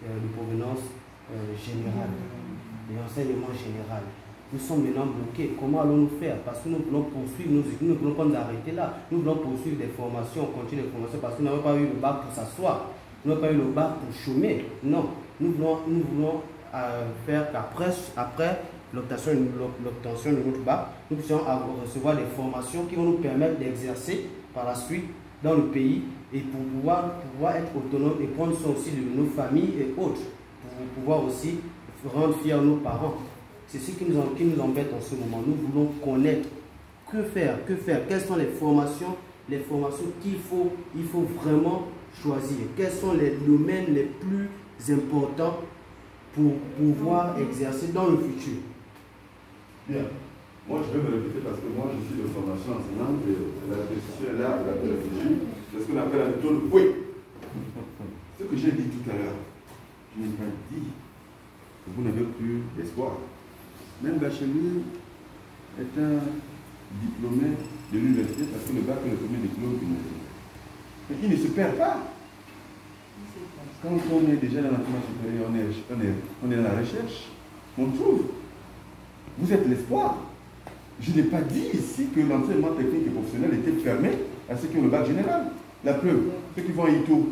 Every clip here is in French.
de provenance générale, de l'enseignement général. Nous sommes maintenant bloqués. Comment allons-nous faire? Parce que nous voulons poursuivre nos études, nous ne voulons pas nous arrêter là. Nous voulons poursuivre des formations, continuer des formations, parce que nous n'avons pas eu le bac pour s'asseoir. Nous n'avons pas eu le bac pour chômer. Non, nous voulons faire qu'après l'obtention de notre bac, nous puissions recevoir des formations qui vont nous permettre d'exercer par la suite dans le pays et pour pouvoir être autonome et prendre soin aussi de nos familles et autres, pour pouvoir aussi rendre fiers nos parents. C'est ce qui nous embête en ce moment. Nous voulons connaître que faire, quelles sont les formations qu'il faut vraiment choisir, quels sont les domaines les plus importants pour pouvoir exercer dans le futur. Bien. Moi, je vais me répéter parce que moi, je suis de formation enseignante et la réflexion est là, la pédagogie, c'est ce qu'on appelle la méthode oui. Ce que j'ai dit tout à l'heure, je n'ai pas dit que vous n'avez plus d'espoir. Même Bachelier est un diplômé de l'université parce que le bac est le premier diplôme qu'il nous fait. Mais il ne se perd pas. Quand on est déjà dans l'enseignement supérieur, on est dans la recherche, on trouve. Vous êtes l'espoir. Je n'ai pas dit ici que l'enseignement technique et professionnel était fermé à ceux qui ont le bac général. La preuve, ceux qui vont à ITO,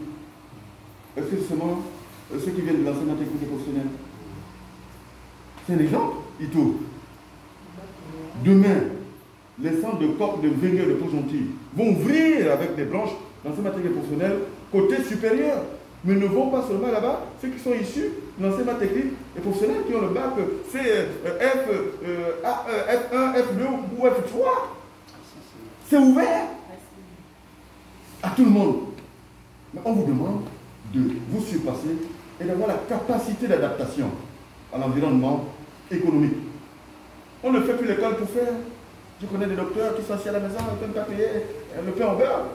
est-ce que c'est seulement ceux qui viennent de l'enseignement technique et professionnel? C'est un exemple, ITO. Demain, les centres de COP de Vénier de Pont-Gentil vont ouvrir avec des branches d'enseignement technique et professionnel côté supérieur. Mais ne vont pas seulement là-bas, ceux qui sont issus de l'enseignement technique et professionnel qui ont le bac F1, F2 ou F3. C'est ouvert à tout le monde. Mais on vous demande de vous surpasser et d'avoir la capacité d'adaptation à l'environnement économique. On ne fait plus l'école pour faire. Je connais des docteurs qui sont assis à la maison, ils ne peuvent pas payer le pain au beurre.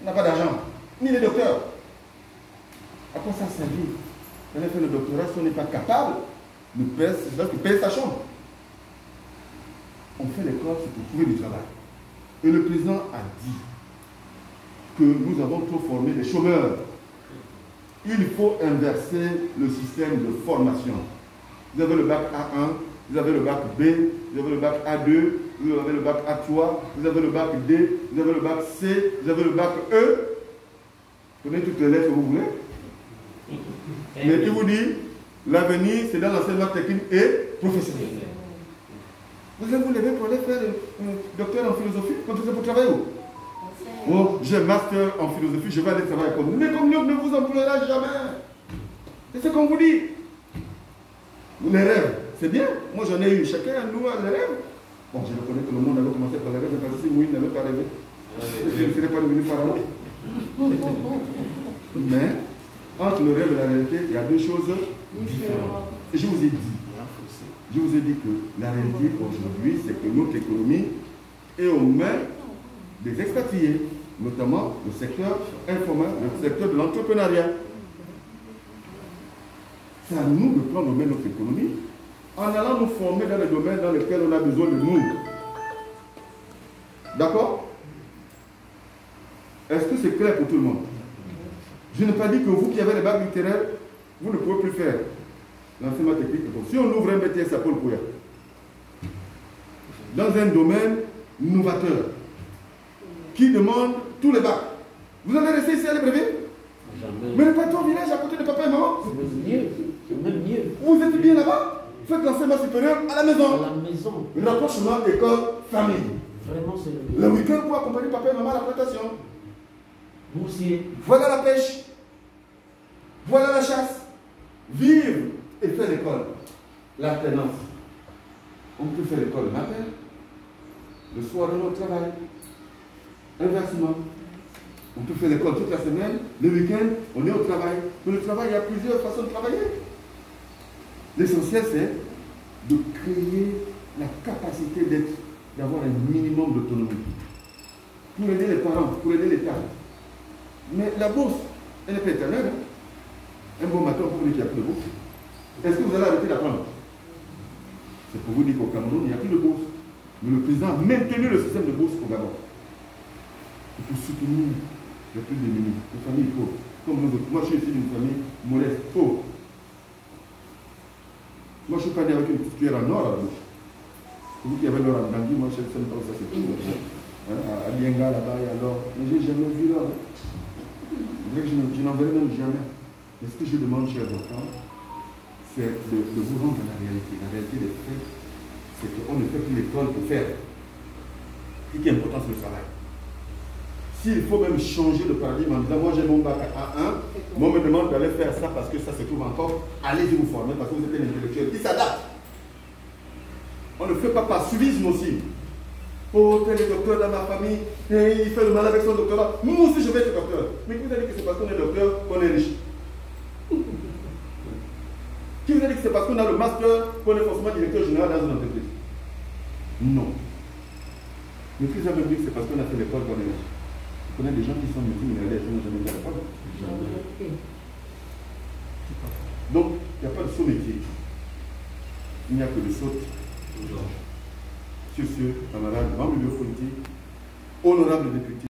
On n'a pas d'argent. Ni les docteurs. À quoi ça sert? On a fait le doctorat, si on n'est pas capable de payer sa chambre. On fait l'école, c'est pour trouver du travail. Et le président a dit que nous avons trop formé les chômeurs. Il faut inverser le système de formation. Vous avez le bac A1, vous avez le bac B, vous avez le bac A2, vous avez le bac A3, vous avez le bac D, vous avez le bac C, vous avez le bac E. Vous connaissez toutes les lettres que vous voulez. Mais qui vous dit, l'avenir c'est dans l'enseignement technique et professionnel. Vous allez vous lever pour aller faire docteur en philosophie, quand vous êtes pour travailler où? Oh, j'ai un master en philosophie, je vais aller travailler comme vous. Mais comme nous ne vous employera jamais. C'est ce qu'on vous dit. Les rêves, c'est bien. Moi j'en ai eu, chacun nous a les rêves. Bon, je reconnais que le monde avait commencé par les rêves, parce que si oui, il n'avait pas rêvé. Je ne serais pas devenu pharaon. Mais entre le rêve et la réalité, il y a deux choses différentes. Et je vous ai dit que la réalité aujourd'hui, c'est que notre économie est aux mains des expatriés, notamment le secteur informel, le secteur de l'entrepreneuriat. C'est à nous de prendre en main notre économie en allant nous former dans les domaines dans lesquels on a besoin de nous. D'accord? Est-ce que c'est clair pour tout le monde? Je n'ai pas dit que vous qui avez les bacs littéraires, vous ne pouvez plus faire l'enseignement technique. Si on ouvre un BTS à Paul Pouya, dans un domaine novateur, qui demande tous les bacs, vous allez rester ici à l'épreuve? Mais ne pas être au village à côté de papa et maman. C'est même mieux. Vous êtes bien là-bas? Faites l'enseignement supérieur à la maison. À la maison. Le rapprochement école-famille. Vraiment, c'est le mieux. Le week-end pour accompagner papa et maman à la plantation. Boursier. Voilà la pêche. Voilà la chasse. Vivre et faire l'école. L'alternance. On peut faire l'école le matin. Le soir, on est au travail. Inversement. On peut faire l'école toute la semaine. Le week-end, on est au travail. Mais le travail, il y a plusieurs façons de travailler. L'essentiel, c'est de créer la capacité d'avoir un minimum d'autonomie. Pour aider les parents, pour aider l'État. Mais la bourse, elle n'est pas éternelle. Hein? Un bon matin, pour vous dire qu'il n'y a plus de bourse. Est-ce que vous allez arrêter d'apprendre? C'est pour vous dire qu'au Cameroun, il n'y a plus de bourse. Mais le président a maintenu le système de bourse au Gabon. Et pour soutenir les plus démunis, les familles pauvres. Comme nous autres. Moi, je suis issu d'une famille modeste, pauvre. Moi, je suis pas né avec une petite cuillère en or à la bouche. Vous qui avez l'or en Bangui, moi, je ne sais pas où ça se trouve. À Lienga, là-bas, et alors. Mais j'ai jamais vu l'or. Je n'en verrai même jamais. Mais ce que je demande, chers enfants, c'est de vous rendre à la réalité. La réalité des faits, c'est qu'on ne fait plus l'école pour faire. Ce qui est important, c'est le travail. S'il faut même changer de paradigme en disant, moi j'ai mon bac à A1, moi on me demande d'aller faire ça parce que ça se trouve encore, allez-y vous former parce que vous êtes un intellectuel. Il s'adapte. On ne fait pas par suivisme aussi. Oh, tel est docteur dans ma famille, et il fait le mal avec son doctorat. Moi aussi je vais être docteur. Mais qui vous a dit que c'est parce qu'on est docteur qu'on est riche? Qui vous a dit que c'est parce qu'on a le master qu'on est forcément directeur général dans une entreprise? Non. Mais qui vous a dit que c'est parce qu'on a fait l'école qu'on est riche? Je connais des gens qui sont multimillionnaires et qui n'ont jamais fait l'école. Donc, il n'y a pas de saut métier. Il n'y a que de saute. Sur ce, camarades, membres du bureau politique, honorables députés.